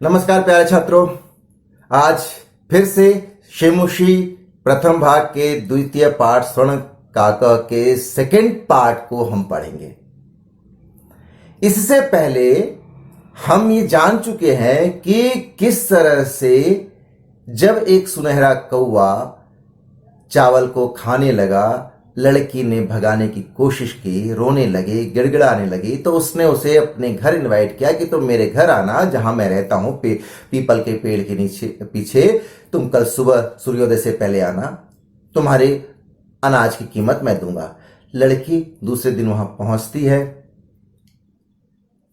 नमस्कार प्यारे छात्रों। आज फिर से शेमुशी प्रथम भाग के द्वितीय पाठ स्वर्ण काका के सेकंड पार्ट को हम पढ़ेंगे। इससे पहले हम ये जान चुके हैं कि किस तरह से जब एक सुनहरा कौवा चावल को खाने लगा, लड़की ने भगाने की कोशिश की, रोने लगी, गिड़गिड़ाने लगी, तो उसने उसे अपने घर इनवाइट किया कि तुम मेरे घर आना जहां मैं रहता हूं, पीपल के पेड़ के नीचे पीछे। तुम कल सुबह सूर्योदय से पहले आना, तुम्हारे अनाज की कीमत मैं दूंगा। लड़की दूसरे दिन वहां पहुंचती है।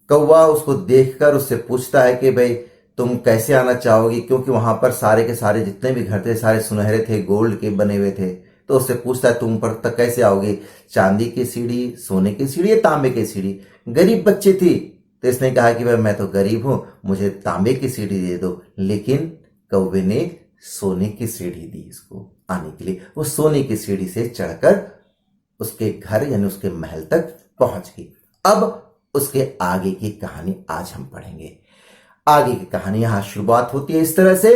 कौवा उसको देखकर उससे पूछता है कि भाई तुम कैसे आना चाहोगी, क्योंकि वहां पर सारे के सारे जितने भी घर थे सारे सुनहरे थे, गोल्ड के बने हुए थे। तो उससे पूछता है तुम पर तक कैसे आओगे, चांदी की सीढ़ी, सोने की सीढ़ी या तांबे की सीढ़ी। गरीब बच्चे थी तो इसने कहा कि भाई मैं तो गरीब हूं, मुझे तांबे की सीढ़ी दे दो। लेकिन कौवे ने सोने की सीढ़ी दी इसको आने के लिए। वो सोने की सीढ़ी से चढ़कर उसके घर यानी उसके महल तक पहुंच गई। अब उसके आगे की कहानी आज हम पढ़ेंगे। आगे की कहानी यहां शुरुआत होती है इस तरह से।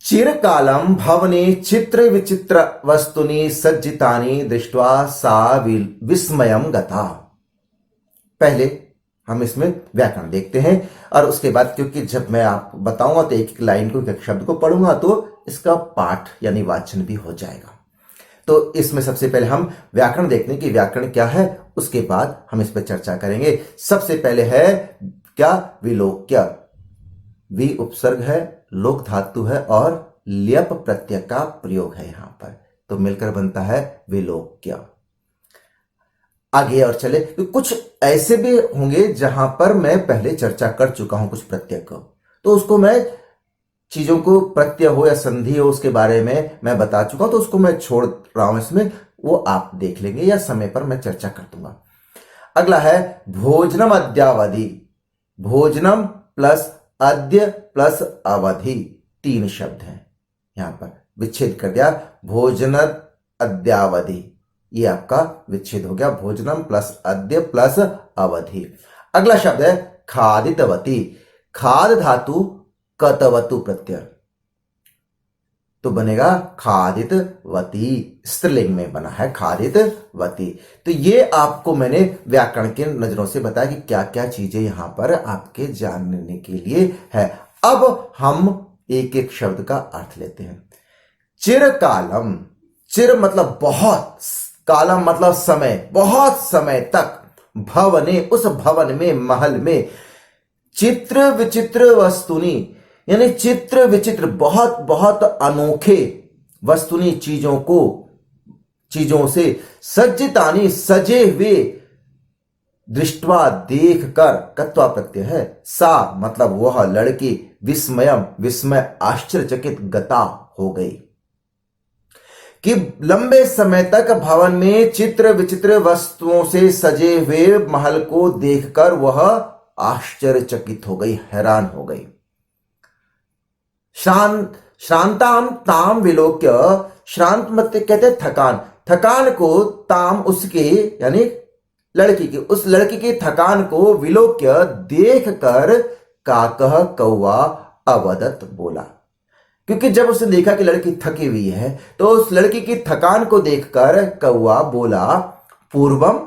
चिरकालम भवने चित्र विचित्र वस्तुनि सज्जितानि दृष्ट्वा सा विस्मयम गता। पहले हम इसमें व्याकरण देखते हैं और उसके बाद, क्योंकि जब मैं आप बताऊंगा तो एक एक लाइन को, एक शब्द को पढ़ूंगा तो इसका पाठ यानी वाचन भी हो जाएगा। तो इसमें सबसे पहले हम व्याकरण देखते हैं कि व्याकरण क्या है, उसके बाद हम इस पर चर्चा करेंगे। सबसे पहले है क्या, विलोक्य। वि उपसर्ग है, लोक धातु है और ल्यप प्रत्यय का प्रयोग है यहां पर, तो मिलकर बनता है विलोक्य। आगे और चले, कुछ ऐसे भी होंगे जहां पर मैं पहले चर्चा कर चुका हूं कुछ प्रत्यय को, तो उसको मैं चीजों को प्रत्यय हो या संधि हो उसके बारे में मैं बता चुका हूं, तो उसको मैं छोड़ रहा हूं इसमें, वो आप देख लेंगे या समय पर मैं चर्चा कर दूंगा। अगला है भोजनम अद्यावधि। भोजनम प्लस अद्य प्लस अवधि, तीन शब्द हैं यहां पर, विच्छेद कर दिया। भोजन अद्यावधि, ये आपका विच्छेद हो गया, भोजनम प्लस अद्य प्लस अवधि। अगला शब्द है खादितवती। खाद धातु कतवतु प्रत्यय, तो बनेगा खादितवती, स्त्रीलिंग में बना है खादितवती। तो ये आपको मैंने व्याकरण के नजरों से बताया कि क्या क्या चीजें यहां पर आपके जानने के लिए है। अब हम एक एक शब्द का अर्थ लेते हैं। चिरकालम, चिर मतलब बहुत, कालम मतलब समय, बहुत समय तक, भवने उस भवन में, महल में, चित्र विचित्र वस्तुनि यानी चित्र विचित्र बहुत बहुत अनोखे, वस्तुनि चीजों को, चीजों से, सज्जितानि सजे हुए, दृष्टवा देख कर, कत्वा प्रत्यय है, सा मतलब वह लड़की, विस्मयम विस्मय आश्चर्यचकित, गता हो गई कि लंबे समय तक भवन में चित्र विचित्र वस्तुओं से सजे हुए महल को देखकर वह आश्चर्यचकित हो गई, हैरान हो गई। श्रांताम ताम विलोक्य, श्रांत मतलब कहते हैं थकान, थकान को, ताम उसके यानी लड़की की, उस लड़की की थकान को, विलोक्य देख कर, काकह कौवा अवदत बोला। क्योंकि जब उसने देखा कि लड़की थकी हुई है तो उस लड़की की थकान को देखकर कौवा बोला, पूर्वम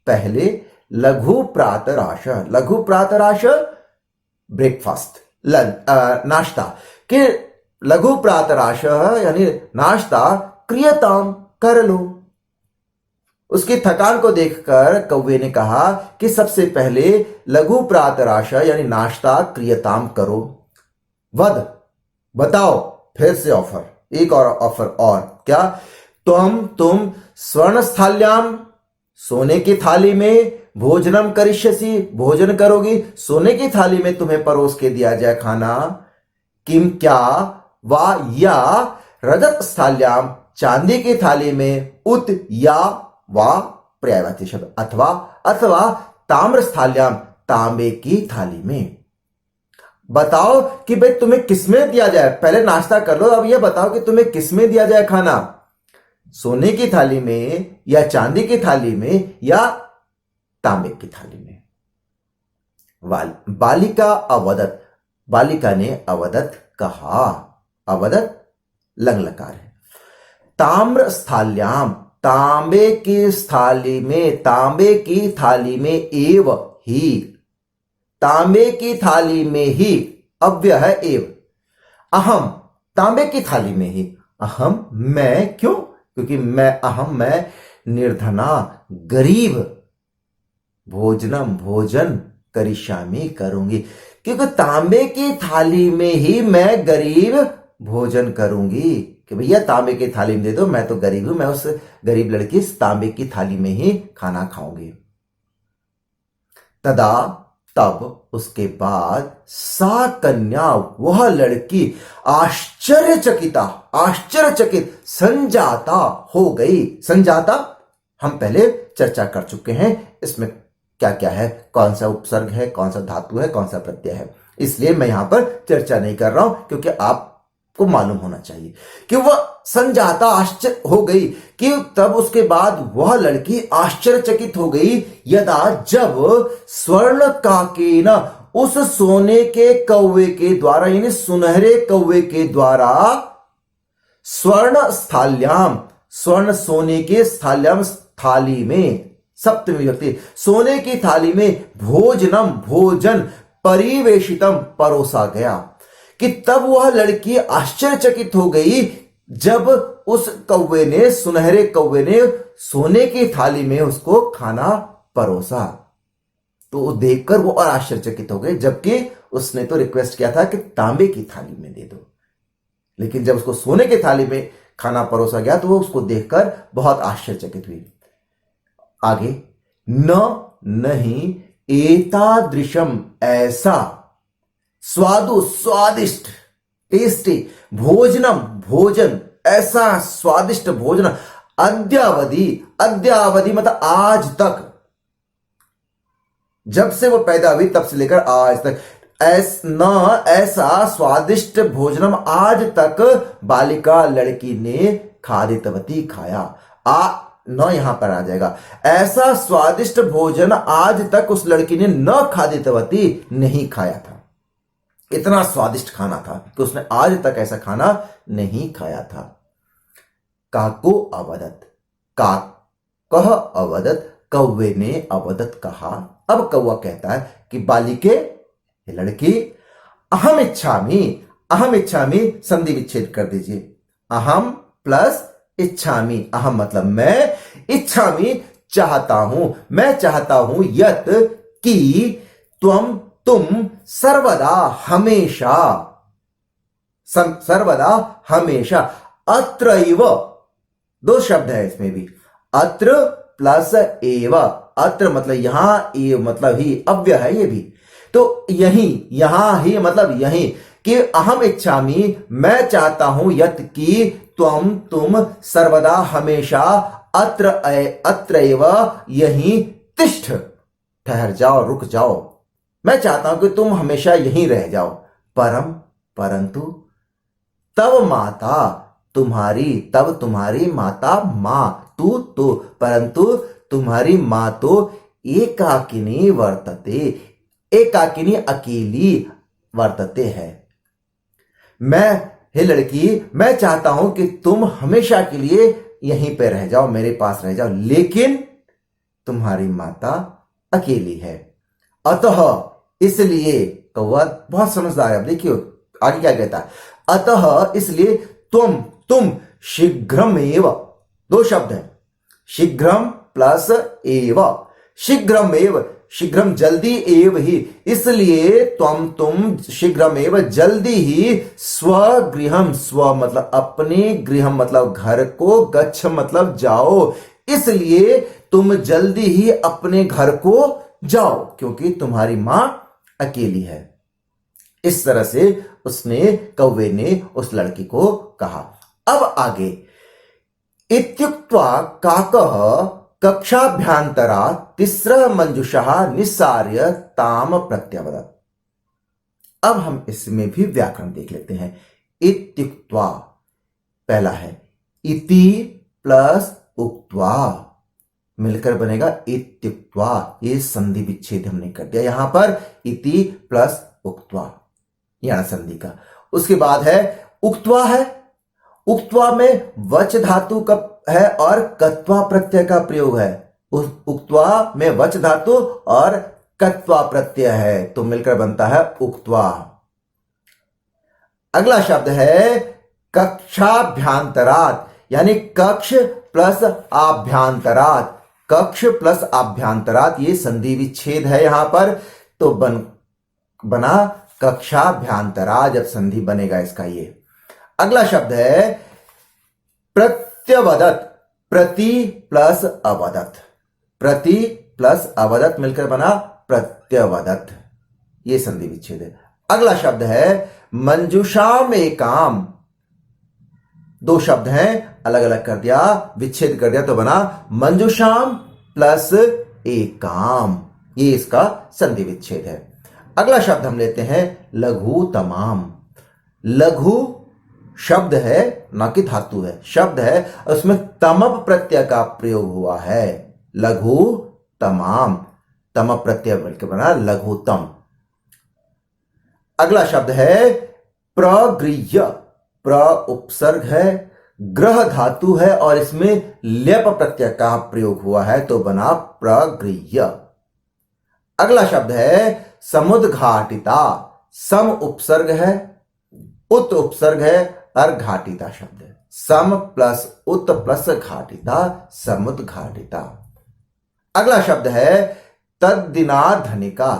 पहले, लघु प्रातराश। लघु प्रातराश ब्रेकफास्ट, नाश्ता, कि लघु प्रातराश यानी नाश्ता, क्रियताम कर लो। उसकी थकान को देखकर कौवे ने कहा कि सबसे पहले लघु प्रातराश यानी नाश्ता, क्रियताम करो। वद बताओ, फिर से ऑफर, एक और ऑफर, और क्या, तुम स्वर्ण स्थाल्याम सोने की थाली में, भोजनम करिष्यसि भोजन करोगी, सोने की थाली में तुम्हें परोस के दिया जाए खाना, किम क्या, वा या रजत स्थाल्याम चांदी की थाली में, उत या वा पर्यायवाची शब्द, अथवा, अथवा ताम्र स्थाल्याम तांबे की थाली में। बताओ कि भाई तुम्हें किसमें दिया जाए, पहले नाश्ता कर लो, अब यह बताओ कि तुम्हें किसमें दिया जाए खाना, सोने की थाली में या चांदी की थाली में या तांबे की थाली में। बालिका अवदत, बालिका ने अवदत् कहा। अवदत् लंग लकार है। ताम्र स्थाल्याम, तांबे की थाली में, तांबे की थाली में एव ही, तांबे की थाली में ही, अव्यय है एव। अहम, तांबे की थाली में ही, अहम मैं, क्यों? क्योंकि मैं, अहम मैं, निर्धना गरीब, भोजनम भोजन करिष्यामि करूंगी, क्योंकि तांबे की थाली में ही मैं गरीब भोजन करूंगी, कि भैया तांबे की थाली में दे दो, मैं तो गरीब हूं, मैं उस गरीब लड़की इस तांबे की थाली में ही खाना खाऊंगी। तदा, तब, उसके बाद, सा कन्या, वह लड़की, आश्चर्यचकिता, आश्चर्यचकित, संजाता हो गई। संजाता हम पहले चर्चा कर चुके हैं, इसमें क्या क्या है, कौन सा उपसर्ग है, कौन सा धातु है, कौन सा प्रत्यय है, इसलिए मैं यहां पर चर्चा नहीं कर रहा हूं, क्योंकि आपको मालूम होना चाहिए कि वह संजाता आश्चर्य हो गई, कि तब उसके बाद वह लड़की आश्चर्यचकित हो गई, यदा जब स्वर्ण काकेन, उस सोने के कौवे के द्वारा, यानी सुनहरे कौवे के द्वारा, स्वर्ण स्थाल्याम, स्वर्ण सोने के, स्थाल्याम थाली में, सप्तमी विभक्ति, सोने की थाली में, भोजनम भोजन, परिवेशितम परोसा गया, कि तब वह लड़की आश्चर्यचकित हो गई जब उस कौवे ने, सुनहरे कौवे ने सोने की थाली में उसको खाना परोसा। तो देखकर वो और आश्चर्यचकित हो गए, जबकि उसने तो रिक्वेस्ट किया था कि तांबे की थाली में दे दो, लेकिन जब उसको सोने की थाली में खाना परोसा गया तो वो उसको देखकर बहुत आश्चर्यचकित हुई। आगे, न, नहीं, एतादृशम, ऐसा, स्वादु, स्वादिष्ट, टेस्टी, भोजनम भोजन, ऐसा स्वादिष्ट भोजन, अद्यावधि, अद्यावधि मतलब आज तक, जब से वो पैदा हुई तब से लेकर आज तक, ऐसा स्वादिष्ट भोजनम आज तक बालिका लड़की ने खादितवती खाया। न यहां पर आ जाएगा, ऐसा स्वादिष्ट भोजन आज तक उस लड़की ने न खादितवती नहीं खाया था। इतना स्वादिष्ट खाना था कि उसने आज तक ऐसा खाना नहीं खाया था। काको अवदत्, काकः अवदत्, कौवे ने अवदत् कहा। अब कौवा कहता है कि बालिके, लड़की, अहम इच्छामि, अहम इच्छामि, संधि विच्छेद कर दीजिए, अहम प्लस इच्छामि, अहम मतलब मैं, इच्छामि चाहता हूं, मैं चाहता हूं, यत कि, तुम सर्वदा हमेशा, सर्वदा हमेशा, अत्रैव, दो शब्द है इसमें भी, अत्र प्लस एव, अत्र मतलब यहां, एव मतलब ही, अव्यय है ये भी, तो यहीं, यहां ही मतलब यहीं, कि अहम इच्छामि, मैं चाहता हूं, यत कि, तुम सर्वदा हमेशा, अत्रैव यहीं, तिष्ठ ठहर जाओ, रुक जाओ, मैं चाहता हूं कि तुम हमेशा यहीं रह जाओ, परम परंतु, तब माता तुम्हारी, तब तुम्हारी माता, मां तू तो, परंतु तुम्हारी मां तो एकाकिनी वर्तते, एकाकिनी अकेली वर्तते है। मैं, हे लड़की, मैं चाहता हूं कि तुम हमेशा के लिए यहीं पे रह जाओ, मेरे पास रह जाओ, लेकिन तुम्हारी माता अकेली है। अतः, इसलिए, कौवा बहुत समझदार है, अब देखिए आगे क्या कहता है, अतः इसलिए, तुम शीघ्रमेव, दो शब्द है, शीघ्रम प्लस एव, शीघ्रमेव, शीघ्रम जल्दी, एव ही, इसलिए तुम शीघ्रमेव जल्दी ही, स्वगृहम, स्व मतलब अपने, गृहम मतलब घर को, गच्छ मतलब जाओ, इसलिए तुम जल्दी ही अपने घर को जाओ, क्योंकि तुम्हारी मां अकेली है। इस तरह से उसने, कौवे ने उस लड़की को कहा। अब आगे, इत्युक्त्वा काकः कक्षाभ्यंतरा तिस्रः मंजुषः निस्सार्य ताम प्रत्यवदत्। अब हम इसमें भी व्याकरण देख लेते हैं। इत्युक्त्वा, पहला है इति प्लस उक्त्वा, मिलकर बनेगा इत्युक्त्वा, ये संधि विच्छेद हमने कर दिया यहां पर, इति प्लस उक्त्वा। यण संधि का। उसके बाद है उक्त्वा है। उक्त्वा में वच धातु का है और कत्वा प्रत्यय का प्रयोग है। उक्त्वा में वच धातु और कत्वा प्रत्यय है तो मिलकर बनता है उक्त्वा। अगला शब्द है कक्षाभ्यांतरात्, यानी कक्ष प्लस आभ्यांतरात्। कक्ष प्लस आभ्यांतरात् ये संधि विच्छेद है यहां पर, तो बना कक्षाभ्यांतरात् जब संधि बनेगा इसका ये। अगला शब्द है प्रत्यवदत्। प्रति प्लस अवदत्, प्रति प्लस अवदत् मिलकर बना प्रत्यवदत्, ये संधि विच्छेद है। अगला शब्द है मंजुषाम एकाम। दो शब्द हैं, अलग अलग कर दिया, विच्छेद कर दिया तो बना मंजुषाम प्लस एकाम, ये इसका संधि विच्छेद है। अगला शब्द हम लेते हैं लघु तमाम। लघु शब्द है, ना कि धातु है, शब्द है, उसमें तमप प्रत्यय का प्रयोग हुआ है। लघु तमाम, तमप प्रत्यय मिलकर बना लघुतम। अगला शब्द है प्रगृह्य। प्र उपसर्ग है, ग्रह धातु है और इसमें लेप प्रत्यय का प्रयोग हुआ है तो बना प्रगृह्य। अगला शब्द है समुद्घाटिता। सम उपसर्ग है, उत उपसर्ग है और घाटिता शब्द है। सम प्लस उत प्लस घाटिता, समुद्घाटिता। अगला शब्द है तद्दिनात् धनिका।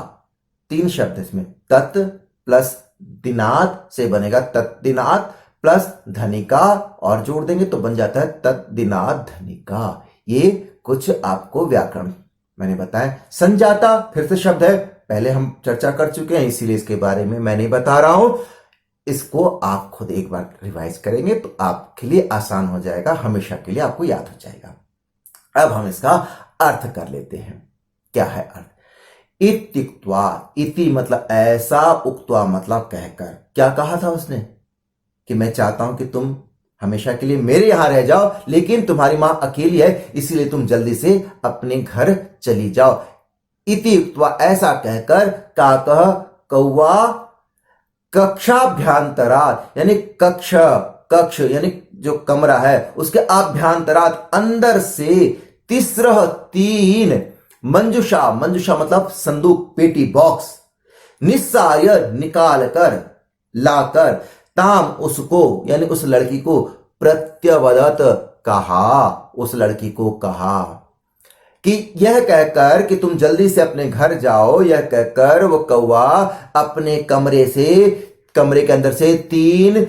तीन शब्द इसमें, तत् प्लस दिनात् से बनेगा तद्दिनात् प्लस धनिका और जोड़ देंगे तो बन जाता है तद्दिनात् धनिका। ये कुछ आपको व्याकरण मैंने बताया। संजाता फिर से शब्द है, पहले हम चर्चा कर चुके हैं इसीलिए इसके बारे में मैं नहीं बता रहा हूं। इसको आप खुद एक बार रिवाइज करेंगे तो आपके लिए आसान हो जाएगा, हमेशा के लिए आपको याद हो जाएगा। अब हम इसका अर्थ कर लेते हैं। क्या है अर्थ? इत्युक्त्वा, इति मतलब ऐसा, उक्त्वा मतलब कहकर। क्या कहा था उसने कि मैं चाहता हूं कि तुम हमेशा के लिए मेरे यहां रह जाओ, लेकिन तुम्हारी मां अकेली है इसीलिए तुम जल्दी से अपने घर चली जाओ। इति उक्त्वा ऐसा कहकर, का कह कौवा कक्षाभ्यांतरात्, यानी कक्ष, कक्ष यानी जो कमरा है उसके आभ्यांतरात् अंदर से तीसरह तीन मंजुषा, मंजुषा मतलब संदूक, पेटी, बॉक्स, निस्साय निकाल कर, लाकर, ताम उसको यानी उस लड़की को, प्रत्यवदत कहा, उस लड़की को कहा कि यह कहकर कि तुम जल्दी से अपने घर जाओ, यह कहकर वो कौवा अपने कमरे के अंदर से तीन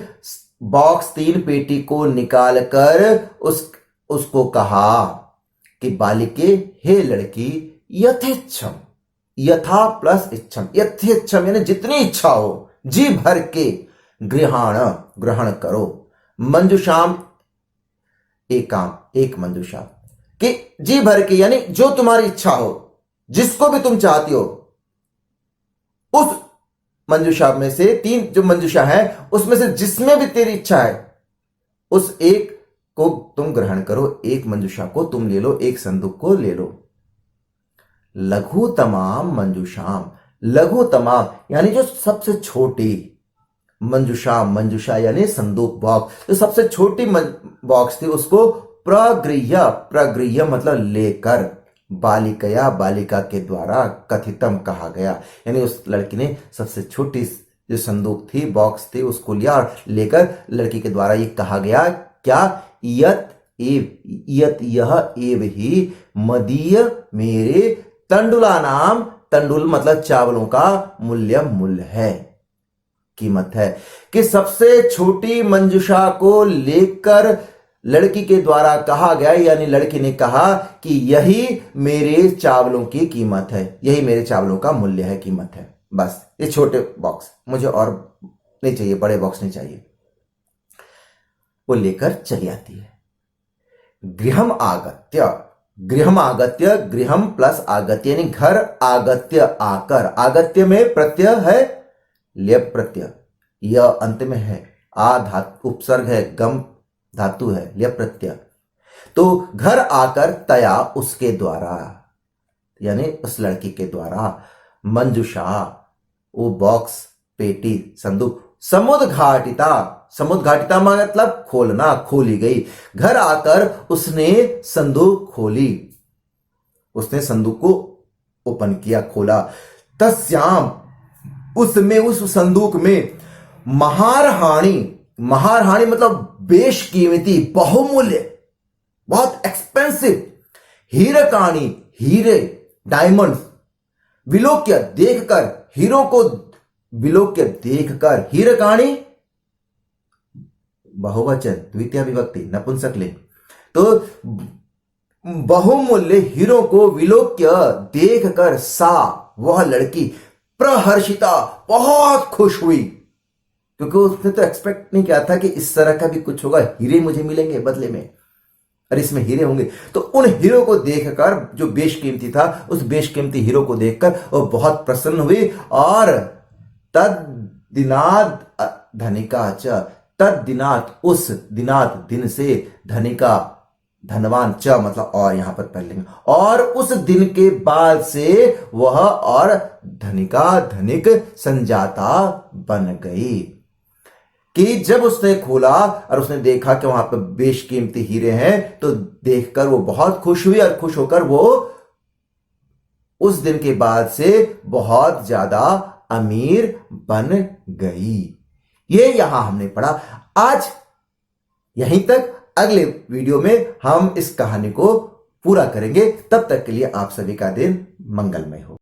बॉक्स, तीन पेटी को निकालकर उसको कहा कि बालिके, हे लड़की, यथेच्छम, यथा प्लस इच्छम, यथेच्छम यानी जितनी इच्छा हो जी भर के, गृहाण ग्रहण करो, मंजुषाम एकाम एक मंजुषा, कि जी भर के यानी जो तुम्हारी इच्छा हो, जिसको भी तुम चाहती हो, उस मंजुषा में से, तीन जो मंजुषा है उसमें से जिसमें भी तेरी इच्छा है उस एक को तुम ग्रहण करो, एक मंजुषा को तुम ले लो, एक संदूक को ले लो। लघु तमाम मंजुषाम, लघु तमाम यानी जो सबसे छोटी, मंजुषा, मंजुषा यानी संदूक, बॉक्स, जो सबसे छोटी बॉक्स थी उसको प्रगृह्य, प्रगृह्य मतलब लेकर, बालिकया बालिका के द्वारा, कथितम कहा गया, यानी उस लड़की ने सबसे छोटी जो संदूक थी, बॉक्स थी, उसको लिया और लेकर लड़की के द्वारा ये कहा गया, क्या, यत यह एव ही मदीय मेरे तंडुला नाम, तंडुल मतलब चावलों का, मूल्य है, कीमत है, कि सबसे छोटी मंजुषा को लेकर लड़की के द्वारा कहा गया, यानी लड़की ने कहा कि यही मेरे चावलों की कीमत है, यही मेरे चावलों का मूल्य है, कीमत है, बस ये छोटे बॉक्स मुझे और नहीं चाहिए, बड़े बॉक्स नहीं चाहिए। वो लेकर चली आती है। गृहम आगत्य, गृहम आगत्य, गृहम प्लस आगत्य यानी घर, आगत्य आकर, आगत्य में प्रत्यय है लेप प्रत्यय, यह अंत में है, आ धातु उपसर्ग है, गम धातु है, लेप प्रत्यय, तो घर आकर, तया उसके द्वारा यानी उस लड़की के द्वारा, मंजुषा वो बॉक्स, पेटी संदूक समुद्घाटिता, समुद्घाटिता मतलब खोलना, खोली गई। घर आकर उसने संदूक खोली, उसने संदूक को ओपन किया, खोला। तस्याम उसमें, उस संदूक में महारहाणी, महारहाणी मतलब बेशकीमती, बहुमूल्य, बहुत एक्सपेंसिव, हीरकाणी, हीरे, डायमंड, विलोक्य देखकर, हीरो को विलोक्य देखकर, हीरकाणी बहुवचन द्वितीय विभक्ति नपुंसकलिंग, तो बहुमूल्य हीरो को विलोक्य देखकर सा वह लड़की प्रहर्षिता बहुत खुश हुई, क्योंकि उसने तो एक्सपेक्ट नहीं किया था कि इस तरह का भी कुछ होगा, हीरे मुझे मिलेंगे बदले में, और इसमें हीरे होंगे। तो उन हीरो को देखकर, जो बेशकीमती था, उस बेशकीमती हीरो को देखकर वो बहुत प्रसन्न हुई। और तद दिनात धनिका च, तद दिनात उस दिनात दिन से, धनिका धनवान, च मतलब और, यहां पर पहले, और उस दिन के बाद से वह और धनिका धनिक संजाता बन गई। कि जब उसने खोला और उसने देखा कि वहां पर बेशकीमती हीरे हैं, तो देखकर वो बहुत खुश हुई, और खुश होकर वो उस दिन के बाद से बहुत ज्यादा अमीर बन गई। ये यहां हमने पढ़ा। आज यहीं तक, अगले वीडियो में हम इस कहानी को पूरा करेंगे। तब तक के लिए आप सभी का दिन मंगलमय हो।